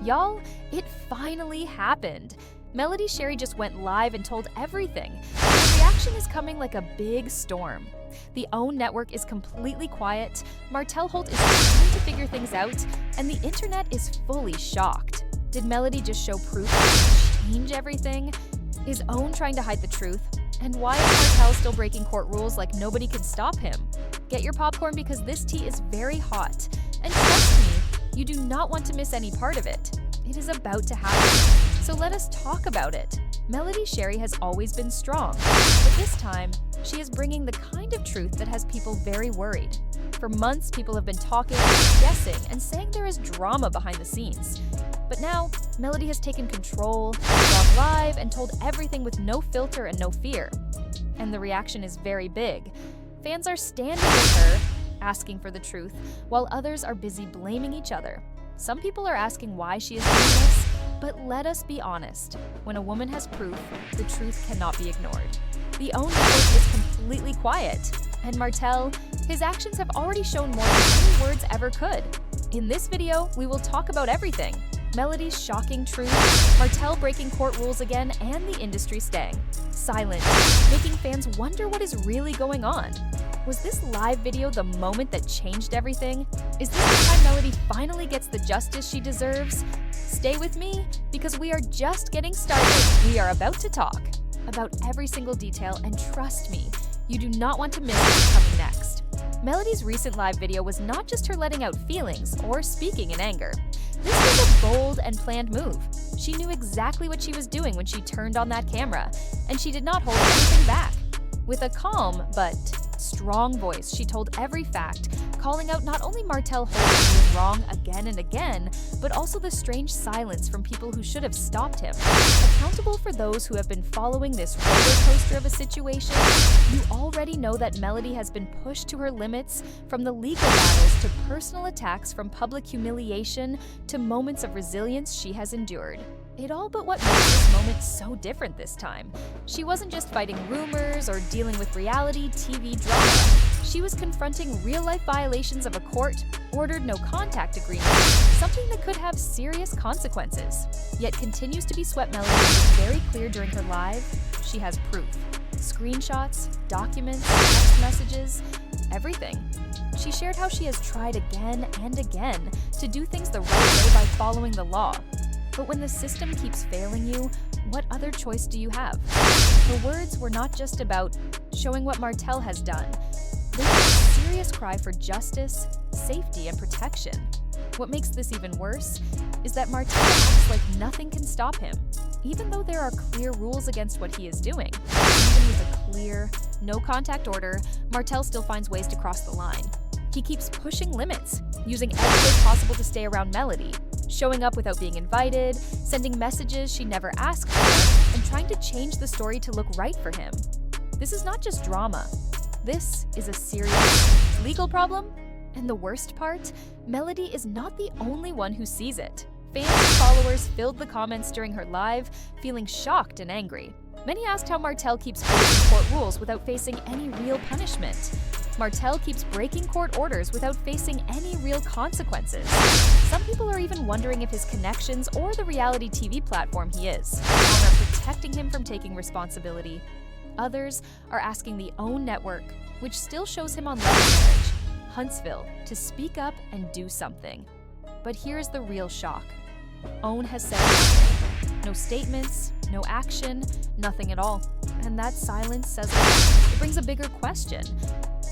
Y'all, it finally happened. Melody Shari just went live and told everything. The reaction is coming like a big storm. The OWN network is completely quiet, Martell Holt is trying to figure things out, and the internet is fully shocked. Did Melody just show proof and change everything? Is OWN trying to hide the truth? And why is Martell still breaking court rules like nobody can stop him? Get your popcorn because this tea is very hot. And trust me, you do not want to miss any part of it. It is about to happen. So let us talk about it. Melody Shari has always been strong, but this time, she is bringing the kind of truth that has people very worried. For months, people have been talking, guessing, and saying there is drama behind the scenes. But now, Melody has taken control, gone live, and told everything with no filter and no fear. And the reaction is very big. Fans are standing with her, asking for the truth, while others are busy blaming each other. Some people are asking why she is doing this, but let us be honest. When a woman has proof, the truth cannot be ignored. The OWN network is completely quiet, and Martell, his actions have already shown more than any words ever could. In this video, we will talk about everything. Melody's shocking truth, Martell breaking court rules again, and the industry staying silent, making fans wonder what is really going on. Was this live video the moment that changed everything? Is this the time Melody finally gets the justice she deserves? Stay with me, because we are just getting started. We are about to talk about every single detail, and trust me, you do not want to miss what's coming next. Melody's recent live video was not just her letting out feelings or speaking in anger. This was a bold and planned move. She knew exactly what she was doing when she turned on that camera, and she did not hold anything back. With a calm but strong voice, she told every fact, calling out not only Martell Holt for being wrong again and again, but also the strange silence from people who should have stopped him. Accountable for those who have been following this roller coaster of a situation, you already know that Melody has been pushed to her limits, from the legal battles to personal attacks, from public humiliation to moments of resilience she has endured. It all but what makes this moment so different this time. She wasn't just fighting rumors or dealing with reality TV drama. She was confronting real-life violations of a court-ordered no-contact agreement, something that could have serious consequences. Yet continues to be swept. Melody made very clear during her live, she has proof. Screenshots, documents, text messages, everything. She shared how she has tried again and again to do things the right way by following the law. But when the system keeps failing you, what other choice do you have? Her words were not just about showing what Martell has done. They were a serious cry for justice, safety, and protection. What makes this even worse is that Martell acts like nothing can stop him. Even though there are clear rules against what he is doing, even with a clear, no-contact order, Martell still finds ways to cross the line. He keeps pushing limits, using every way possible to stay around Melody, showing up without being invited, sending messages she never asked for, and trying to change the story to look right for him. This is not just drama. This is a serious legal problem. And the worst part, Melody is not the only one who sees it. Fans and followers filled the comments during her live, feeling shocked and angry. Many asked how Martell keeps breaking court rules without facing any real punishment. Martell keeps breaking court orders without facing any real consequences. Some people are even wondering if his connections or the reality TV platform he is are protecting him from taking responsibility. Others are asking the OWN network, which still shows him on Love and Marriage, Huntsville, to speak up and do something. But here's the real shock. OWN has said nothing. No statements, no action, nothing at all. And that silence says a lot. It brings a bigger question.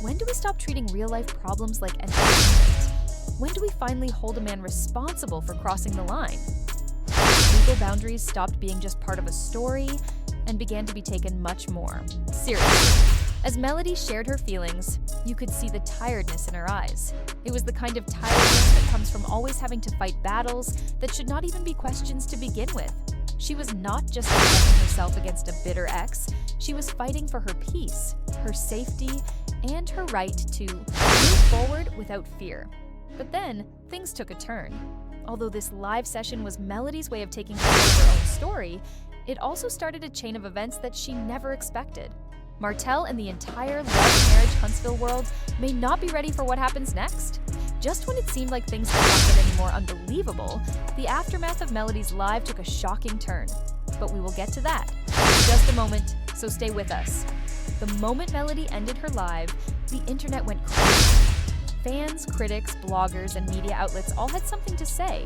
When do we stop treating real-life problems like entertainment? When do we finally hold a man responsible for crossing the line? Legal boundaries stopped being just part of a story and began to be taken much more seriously. As Melody shared her feelings, you could see the tiredness in her eyes. It was the kind of tiredness that comes from always having to fight battles that should not even be questions to begin with. She was not just defending herself against a bitter ex, she was fighting for her peace, her safety, and her right to move forward without fear. But then, things took a turn. Although this live session was Melody's way of taking control of her own story, it also started a chain of events that she never expected. Martell and the entire Love and Marriage Huntsville world may not be ready for what happens next. Just when it seemed like things could not get any more unbelievable, the aftermath of Melody's live took a shocking turn. But we will get to that in just a moment, so stay with us. The moment Melody ended her live, the internet went crazy. Fans, critics, bloggers, and media outlets all had something to say.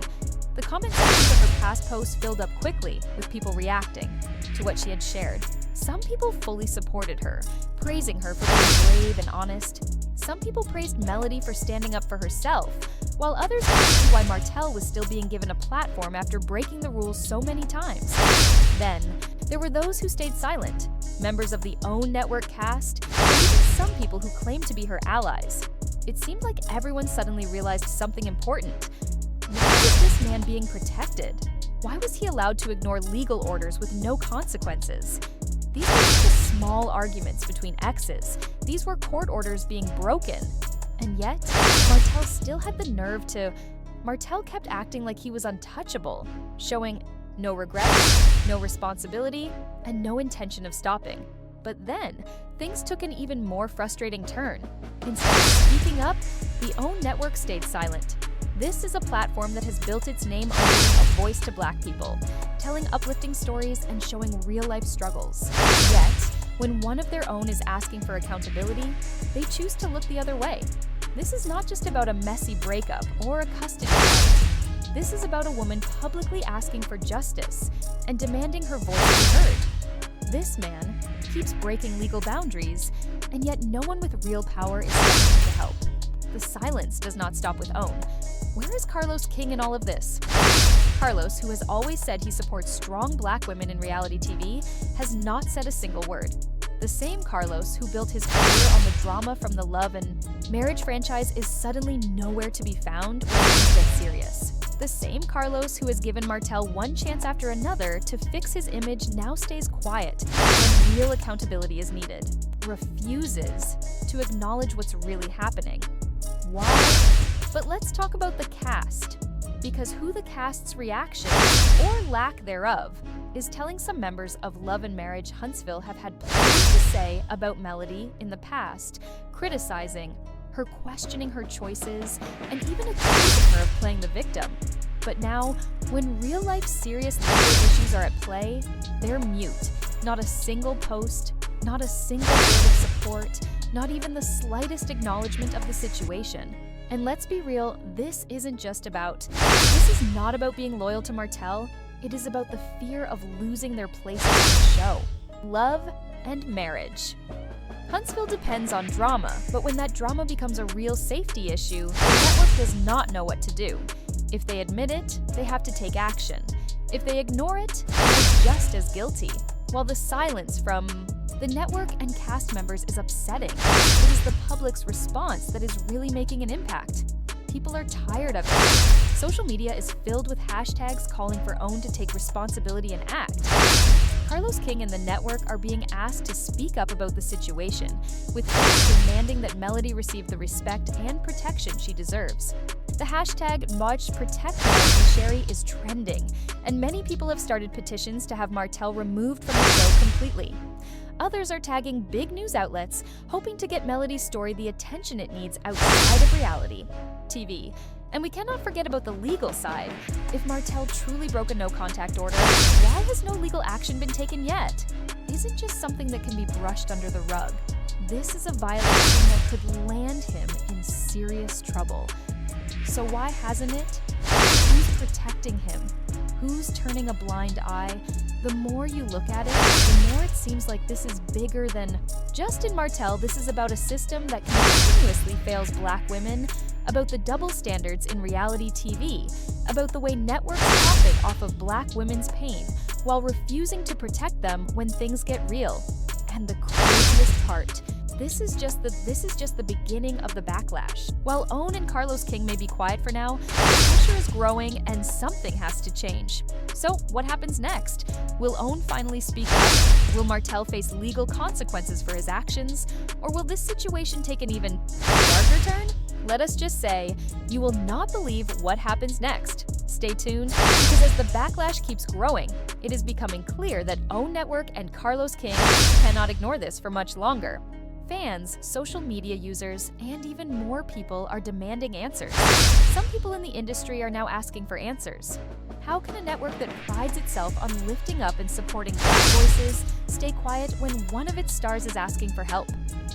The comment sections of her past posts filled up quickly, with people reacting to what she had shared. Some people fully supported her, praising her for being brave and honest. Some people praised Melody for standing up for herself, while others questioned why Martell was still being given a platform after breaking the rules so many times. Then, there were those who stayed silent, members of the OWN network cast, and even some people who claimed to be her allies. It seemed like everyone suddenly realized something important. Why was this man being protected? Why was he allowed to ignore legal orders with no consequences? These weren't just small arguments between exes. These were court orders being broken. And yet, Martell still had the nerve to... Martell kept acting like he was untouchable, showing no regrets, no responsibility, and no intention of stopping. But then, things took an even more frustrating turn. Instead of speaking up, the OWN network stayed silent. This is a platform that has built its name on giving a voice to Black people, telling uplifting stories and showing real-life struggles. Yet, when one of their own is asking for accountability, they choose to look the other way. This is not just about a messy breakup or a custody fight. This is about a woman publicly asking for justice and demanding her voice be heard. This man keeps breaking legal boundaries, and yet no one with real power is stepping to help. The silence does not stop with OWN. Where is Carlos King in all of this? Carlos, who has always said he supports strong Black women in reality TV, has not said a single word. The same Carlos who built his career on the drama from the Love and Marriage franchise is suddenly nowhere to be found when things get serious. The same Carlos who has given Martell one chance after another to fix his image now stays quiet when real accountability is needed, refuses to acknowledge what's really happening. Why? But let's talk about the cast, because who the cast's reaction, or lack thereof, is telling some members of Love and Marriage Huntsville have had plenty to say about Melody in the past, criticizing her, questioning her choices, and even accusing her of playing the victim. But now, when real-life serious legal issues are at play, they're mute. Not a single post, not a single word of support, not even the slightest acknowledgement of the situation. And let's be real, this is not about being loyal to Martell, it is about the fear of losing their place on the show. Love and Marriage. Huntsville depends on drama, but when that drama becomes a real safety issue, the network does not know what to do. If they admit it, they have to take action. If they ignore it, they're just as guilty. While the silence from the network and cast members is upsetting, it is the public's response that is really making an impact. People are tired of it. Social media is filled with hashtags calling for OWN to take responsibility and act. Carlos King and the network are being asked to speak up about the situation, with fans demanding that Melody receive the respect and protection she deserves. The hashtag #MarchProtectMelodyShari is trending, and many people have started petitions to have Martell removed from the show completely. Others are tagging big news outlets, hoping to get Melody's story the attention it needs outside of reality TV. And we cannot forget about the legal side. If Martell truly broke a no-contact order, why has no legal action been taken yet? Isn't just something that can be brushed under the rug. This is a violation that could land him in serious trouble. So why hasn't it? Who's protecting him? Who's turning a blind eye? The more you look at it, the more it seems like this is bigger than just in Martell. This is about a system that continuously fails Black women, about the double standards in reality TV, about the way networks profit off of Black women's pain while refusing to protect them when things get real. And the craziest part, this is just the beginning of the backlash. While OWN and Carlos King may be quiet for now, the pressure is growing and something has to change. So what happens next? Will OWN finally speak up? Will Martell face legal consequences for his actions? Or will this situation take an even darker turn? Let us just say, you will not believe what happens next. Stay tuned, because as the backlash keeps growing, it is becoming clear that OWN Network and Carlos King cannot ignore this for much longer. Fans, social media users, and even more people are demanding answers. Some people in the industry are now asking for answers. How can a network that prides itself on lifting up and supporting Black voices stay quiet when one of its stars is asking for help?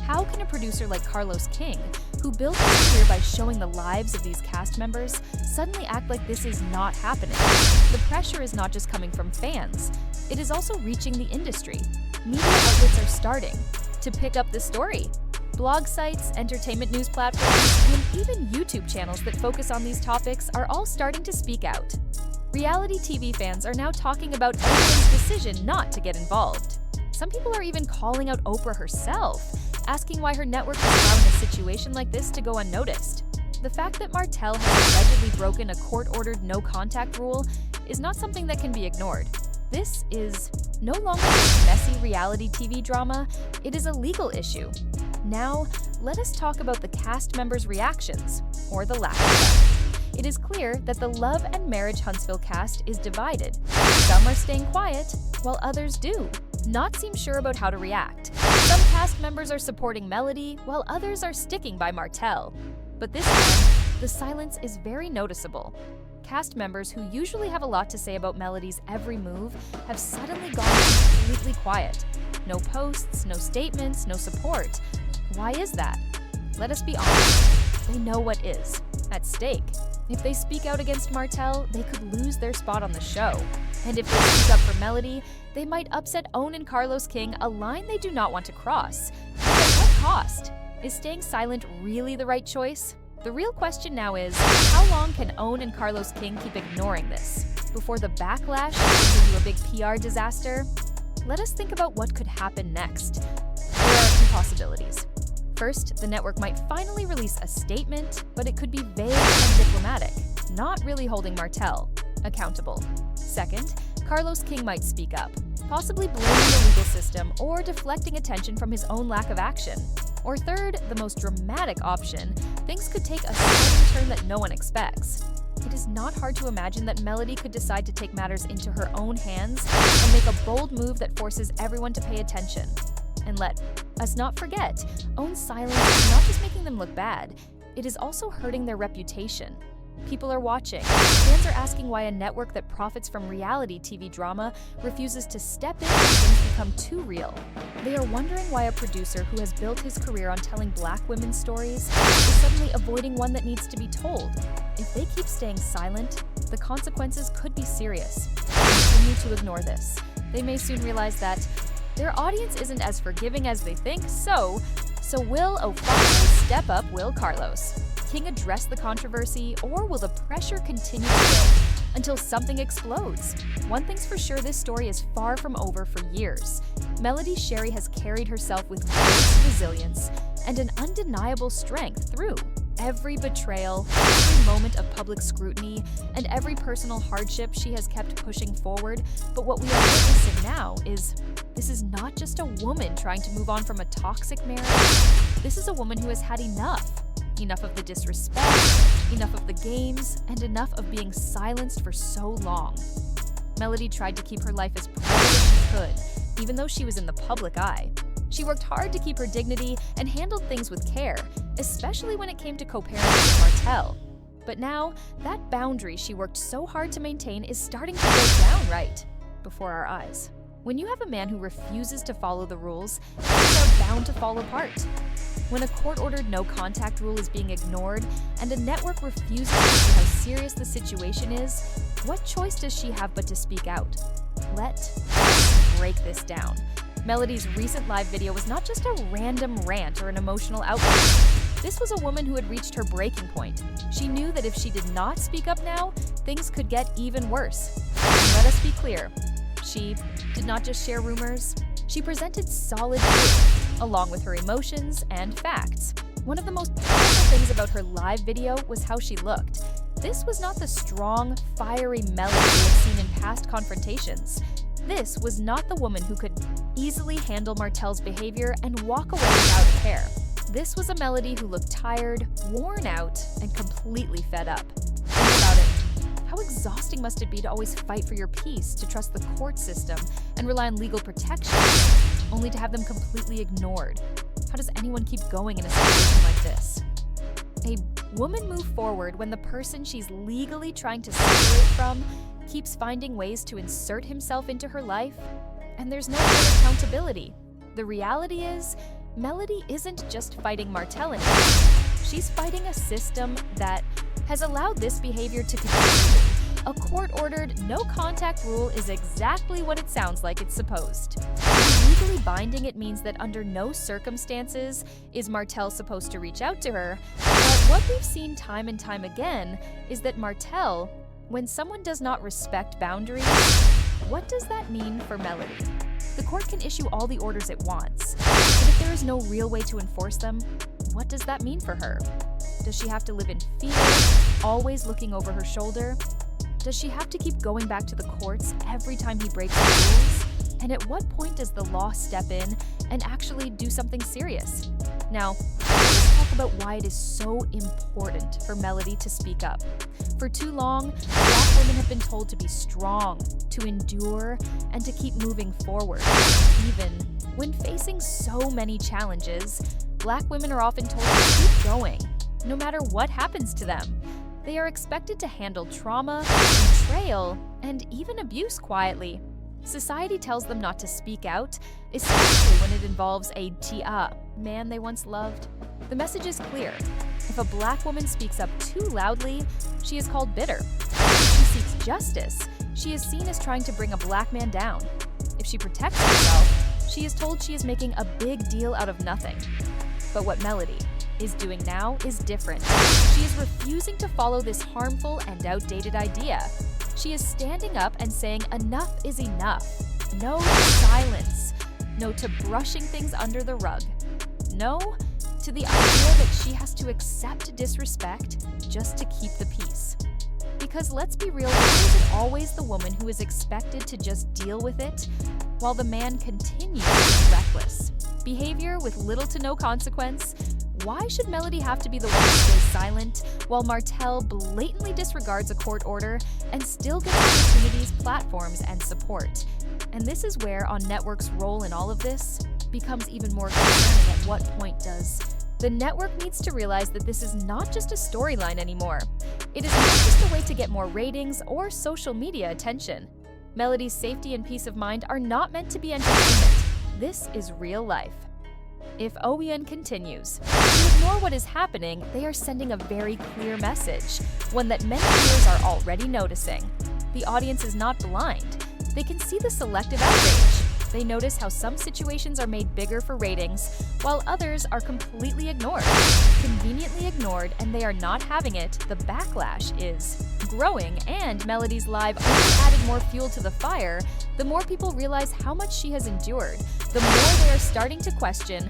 How can a producer like Carlos King, who built his career by showing the lives of these cast members, suddenly act like this is not happening? The pressure is not just coming from fans, it is also reaching the industry. Media outlets are starting to pick up the story. Blog sites, entertainment news platforms, and even YouTube channels that focus on these topics are all starting to speak out. Reality TV fans are now talking about Oprah's decision not to get involved. Some people are even calling out Oprah herself, asking why her network is allowing a situation like this to go unnoticed. The fact that Martell has allegedly broken a court-ordered no-contact rule is not something that can be ignored. This is no longer a messy reality TV drama, it is a legal issue. Now, let us talk about the cast members' reactions, or the lack of them. It is clear that the Love and Marriage Huntsville cast is divided. Some are staying quiet, while others do not seem sure about how to react. Some cast members are supporting Melody, while others are sticking by Martell. But this time, the silence is very noticeable. Cast members who usually have a lot to say about Melody's every move have suddenly gone completely quiet. No posts, no statements, no support. Why is that? Let us be honest, they know what is at stake. If they speak out against Martell, they could lose their spot on the show. And if they speak up for Melody, they might upset Own and Carlos King, a line they do not want to cross. But at what cost? Is staying silent really the right choice? The real question now is, how long can Own and Carlos King keep ignoring this? Before the backlash turns into a big PR disaster? Let us think about what could happen next. There are two possibilities. First, the network might finally release a statement, but it could be vague and diplomatic, not really holding Martell accountable. Second, Carlos King might speak up, possibly blaming the legal system or deflecting attention from his own lack of action. Or third, the most dramatic option, things could take a sudden turn that no one expects. It is not hard to imagine that Melody could decide to take matters into her own hands and make a bold move that forces everyone to pay attention. And let us not forget, Own's silence is not just making them look bad, it is also hurting their reputation. People are watching. Fans are asking why a network that profits from reality TV drama refuses to step in when things become too real. They are wondering why a producer who has built his career on telling Black women's stories is suddenly avoiding one that needs to be told. If they keep staying silent, the consequences could be serious. Continue to ignore this. They may soon realize that their audience isn't as forgiving as they think, so will finally step up Will Carlos? King address the controversy, or will the pressure continue to build until something explodes? One thing's for sure, this story is far from over for years. Melody Shari has carried herself with great resilience and an undeniable strength through every betrayal, every moment of public scrutiny, and every personal hardship. She has kept pushing forward. But what we are witnessing now is this is not just a woman trying to move on from a toxic marriage. This is a woman who has had enough. Enough of the disrespect, enough of the games, and enough of being silenced for so long. Melody tried to keep her life as private as she could, even though she was in the public eye. She worked hard to keep her dignity and handled things with care, especially when it came to co-parenting with Martell. But now, that boundary she worked so hard to maintain is starting to break down right before our eyes. When you have a man who refuses to follow the rules, things are bound to fall apart. When a court-ordered no-contact rule is being ignored and a network refuses to see how serious the situation is, what choice does she have but to speak out? Let us break this down. Melody's recent live video was not just a random rant or an emotional outburst. This was a woman who had reached her breaking point. She knew that if she did not speak up now, things could get even worse. And let us be clear, she did not just share rumors, she presented solid proof, along with her emotions and facts. One of the most powerful things about her live video was how she looked. This was not the strong, fiery Melody we have seen in past confrontations. This was not the woman who could easily handle Martell's behavior and walk away without a care. This was a Melody who looked tired, worn out, and completely fed up. Think about it. How exhausting must it be to always fight for your peace, to trust the court system, and rely on legal protection, only to have them completely ignored? How does anyone keep going in a situation like this? A woman move forward when the person she's legally trying to separate from keeps finding ways to insert himself into her life, and there's no real accountability. The reality is, Melody isn't just fighting Martel anymore. She's fighting a system that has allowed this behavior to continue. A court-ordered no-contact rule is exactly what it sounds like it's supposed. To be legally binding, it means that under no circumstances is Martel supposed to reach out to her, but what we've seen time and time again is that Martel, when someone does not respect boundaries, what does that mean for Melody? The court can issue all the orders it wants, but if there is no real way to enforce them, what does that mean for her? Does she have to live in fear, always looking over her shoulder? Does she have to keep going back to the courts every time he breaks the rules? And at what point does the law step in and actually do something serious? Now, let's talk about why it is so important for Melody to speak up. For too long, Black women have been told to be strong, to endure, and to keep moving forward. Even when facing so many challenges, Black women are often told to keep going, no matter what happens to them. They are expected to handle trauma, betrayal, and even abuse quietly. Society tells them not to speak out, especially when it involves a man they once loved. The message is clear. If a Black woman speaks up too loudly, she is called bitter. If she seeks justice, she is seen as trying to bring a Black man down. If she protects herself, she is told she is making a big deal out of nothing. But what Melody is doing now is different. She is refusing to follow this harmful and outdated idea. She is standing up and saying enough is enough. No to silence. No to brushing things under the rug. No to the idea that she has to accept disrespect just to keep the peace. Because let's be real, why is it always the woman who is expected to just deal with it, while the man continues to be reckless? Behavior with little to no consequence. Why should Melody have to be the one who stays silent, while Martel blatantly disregards a court order and still gets opportunities, platforms, and support? And this is where On Network's role in all of this becomes even more concerning. At what point does the network needs to realize that this is not just a storyline anymore? It is not just a way to get more ratings or social media attention. Melody's safety and peace of mind are not meant to be entertainment. This is real life. If OEN continues to ignore what is happening, they are sending a very clear message, one that many viewers are already noticing. The audience is not blind. They can see the selective outrage. They notice how some situations are made bigger for ratings, while others are completely ignored. Conveniently ignored, and they are not having it, the backlash is growing, and Melody's live only added more fuel to the fire. The more people realize how much she has endured, the more they are starting to question,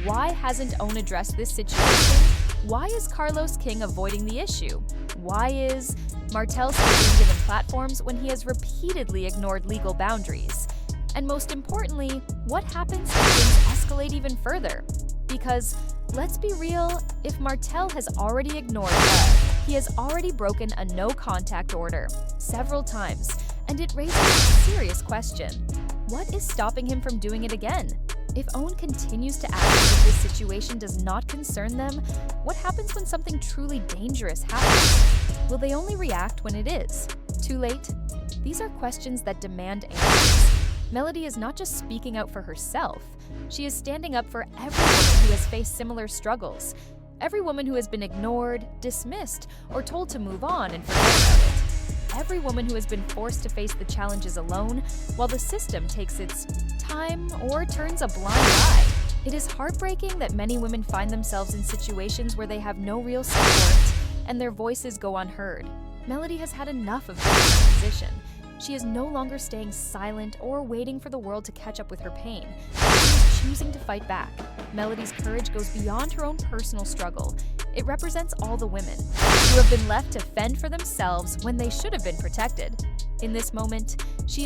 why hasn't OWN addressed this situation? Why is Carlos King avoiding the issue? Why is Martel still being given platforms when he has repeatedly ignored legal boundaries? And most importantly, what happens when things escalate even further? Because, let's be real, if Martel has already ignored her, he has already broken a no-contact order several times, and it raises a serious question. What is stopping him from doing it again? If OWN continues to act as if this situation does not concern them, what happens when something truly dangerous happens? Will they only react when it is too late? These are questions that demand answers. Melody is not just speaking out for herself. She is standing up for every woman who has faced similar struggles. Every woman who has been ignored, dismissed, or told to move on and forget about it. Every woman who has been forced to face the challenges alone, while the system takes its time or turns a blind eye. It is heartbreaking that many women find themselves in situations where they have no real support, and their voices go unheard. Melody has had enough of being in that position. She is no longer staying silent or waiting for the world to catch up with her pain. She is choosing to fight back. Melody's courage goes beyond her own personal struggle. It represents all the women who have been left to fend for themselves when they should have been protected. In this moment, she is